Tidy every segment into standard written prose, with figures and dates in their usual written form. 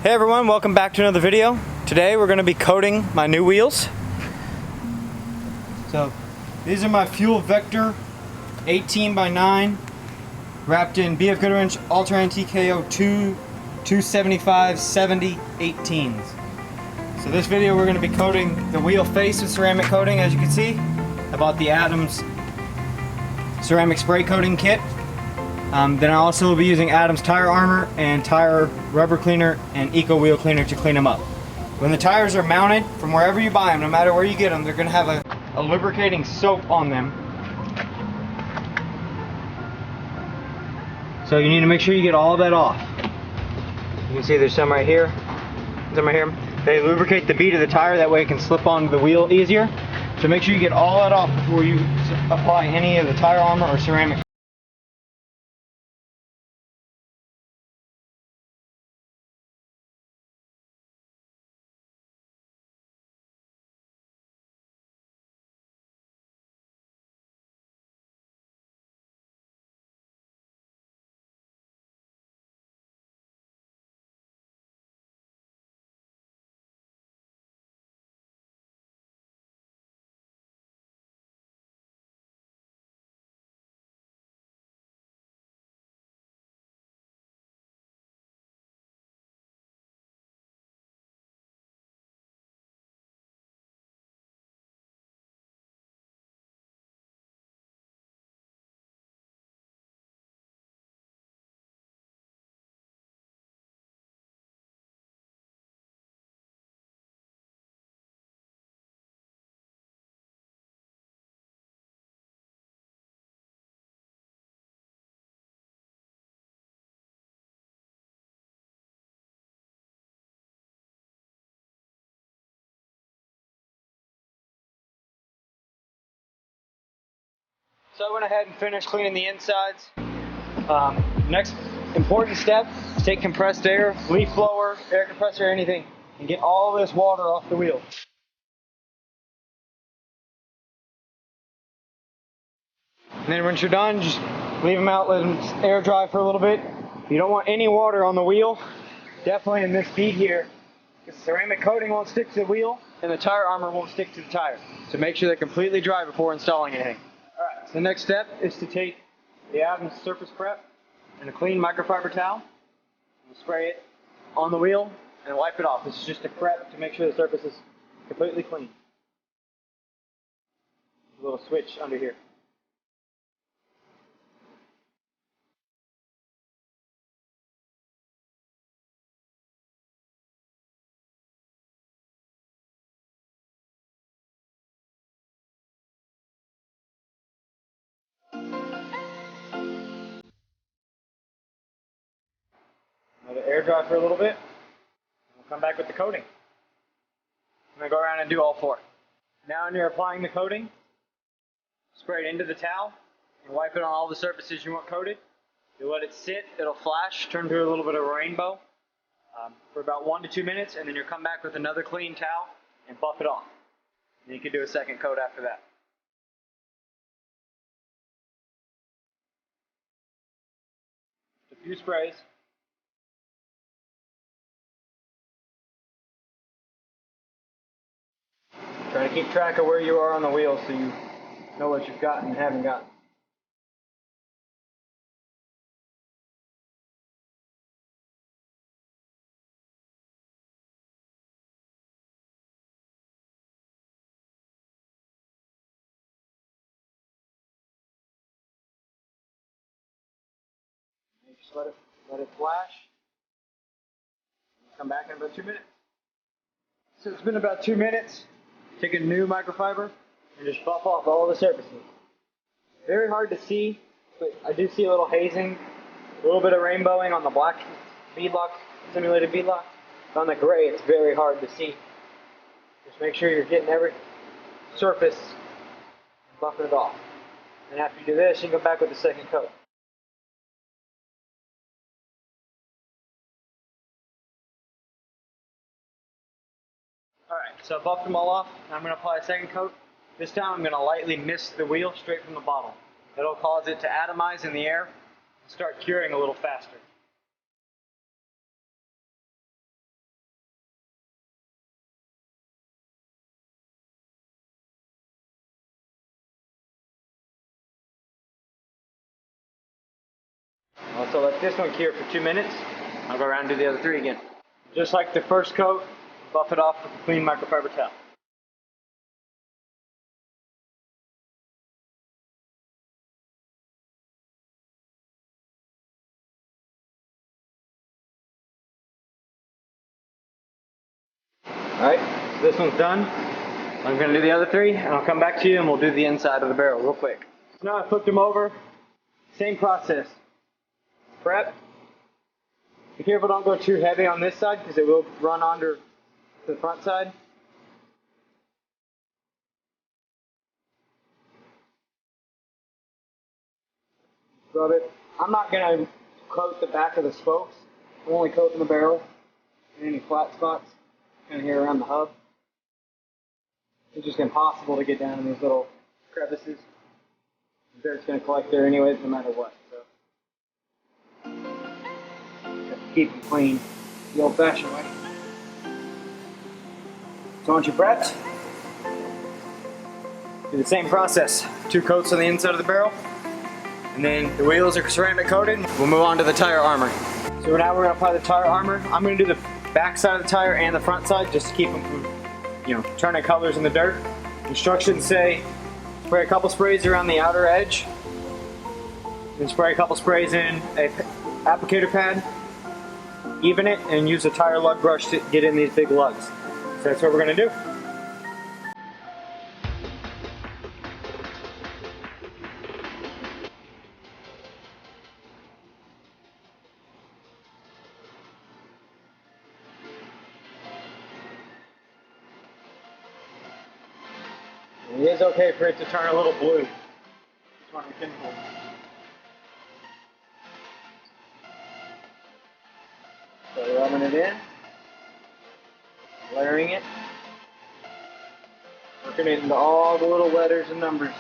Hey everyone, welcome back to another video. Today we're going to be coating my new wheels. So these are my Fuel Vector 18x9 wrapped in BFGoodrich Ultra TKO 275 70 18s. So this video we're going to be coating the wheel face with ceramic coating. As you can see, I bought the Adams ceramic spray coating kit. Then I also will be using Adams tire armor and tire rubber cleaner and eco wheel cleaner to clean them up. When the tires are mounted, from wherever you buy them, no matter where you get them, they're going to have a lubricating soap on them. So you need to make sure you get all of that off. You can see there's some right here, some right here. They lubricate the bead of the tire, that way it can slip onto the wheel easier. So make sure you get all that off before you apply any of the tire armor or ceramic. So I went ahead and finished cleaning the insides. Next important step is take compressed air, leaf blower, air compressor, anything, and get all this water off the wheel. And then once you're done, just leave them out, let them air dry for a little bit. You don't want any water on the wheel, definitely in this bead here, because the ceramic coating won't stick to the wheel and the tire armor won't stick to the tire. So make sure they're completely dry before installing anything. Alright, so the next step is to take the Adams surface prep and a clean microfiber towel. We'll spray it on the wheel and wipe it off. This is just a prep to make sure the surface is completely clean. A little switch under here. Let it air dry for a little bit. We'll come back with the coating. I'm going to go around and do all four. Now when you're applying the coating, spray it into the towel and wipe it on all the surfaces you want coated. You let it sit, it'll flash, turn to a little bit of a rainbow for about 1 to 2 minutes, and then you'll come back with another clean towel and buff it off. And you can do a second coat after that. Just a few sprays. Try to keep track of where you are on the wheel so you know what you've gotten and haven't gotten. Just let it flash. Come back in about 2 minutes. So it's been about 2 minutes. Take a new microfiber and just buff off all the surfaces. Very hard to see, but I do see a little hazing, a little bit of rainbowing on the black beadlock, simulated beadlock. But on the gray, it's very hard to see. Just make sure you're getting every surface and buffing it off. And after you do this, you can go back with the second coat. Alright, so I buffed them all off. Now I'm going to apply a second coat. This time I'm going to lightly mist the wheel straight from the bottle. It'll cause it to atomize in the air and start curing a little faster. Also let this one cure for 2 minutes. I'll go around and do the other 3 again. Just like the first coat, buff it off with a clean microfiber towel. Alright, so this one's done. I'm going to do the other 3 and I'll come back to you and we'll do the inside of the barrel real quick. So now I flipped them over. Same process. Prep. Be careful, don't go too heavy on this side because it will run under the front side. Rub it. I'm not going to coat the back of the spokes. I'm only coating the barrel and any flat spots kind of here around the hub. It's just impossible to get down in these little crevices. The dirt's going to collect there anyways no matter what. So keep them clean the old-fashioned way. So once you're prepped, do the same process. 2 coats on the inside of the barrel, and then the wheels are ceramic coated. We'll move on to the tire armor. So now we're going to apply the tire armor. I'm going to do the back side of the tire and the front side just to keep them from, turning colors in the dirt. Instructions say spray a couple sprays around the outer edge, then spray a couple sprays in a applicator pad. Even it and use a tire lug brush to get in these big lugs. So that's what we're going to do. It is okay for it to turn a little blue. It's one of the chemicals. So rubbing it in, layering it, working it into all the little letters and numbers.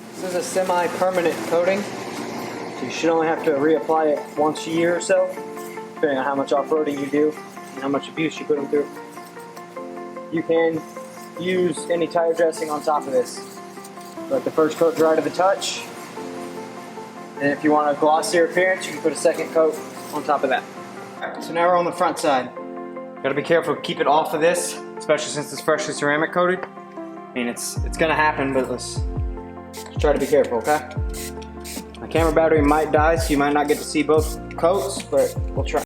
This is a semi-permanent coating, so you should only have to reapply it once a year or so, depending on how much off-roading you do and how much abuse you put them through. You can use any tire dressing on top of this. Let the first coat dry to the touch, and if you want a glossier appearance, you can put a second coat on top of that. Alright, so now we're on the front side. Gotta be careful to keep it off of this, especially since it's freshly ceramic coated. I mean, it's gonna happen, but let's try to be careful, okay? My camera battery might die, so you might not get to see both coats, but we'll try.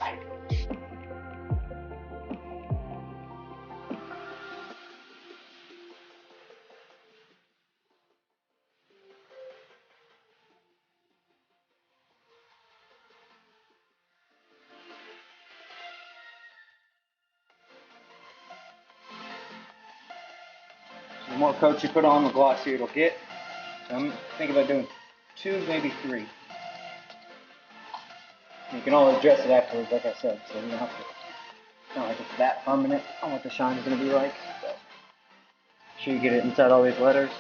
The more coats you put on, the glossier it'll get. So I'm thinking about doing 2, maybe 3. You can always dress it afterwards, like I said, so you don't have to. It's not like it's that permanent on what the shine is going to be like. So make sure you get it inside all these letters.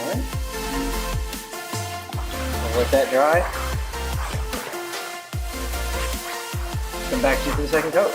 Alright. We'll let that dry. Come back to you for the second coat.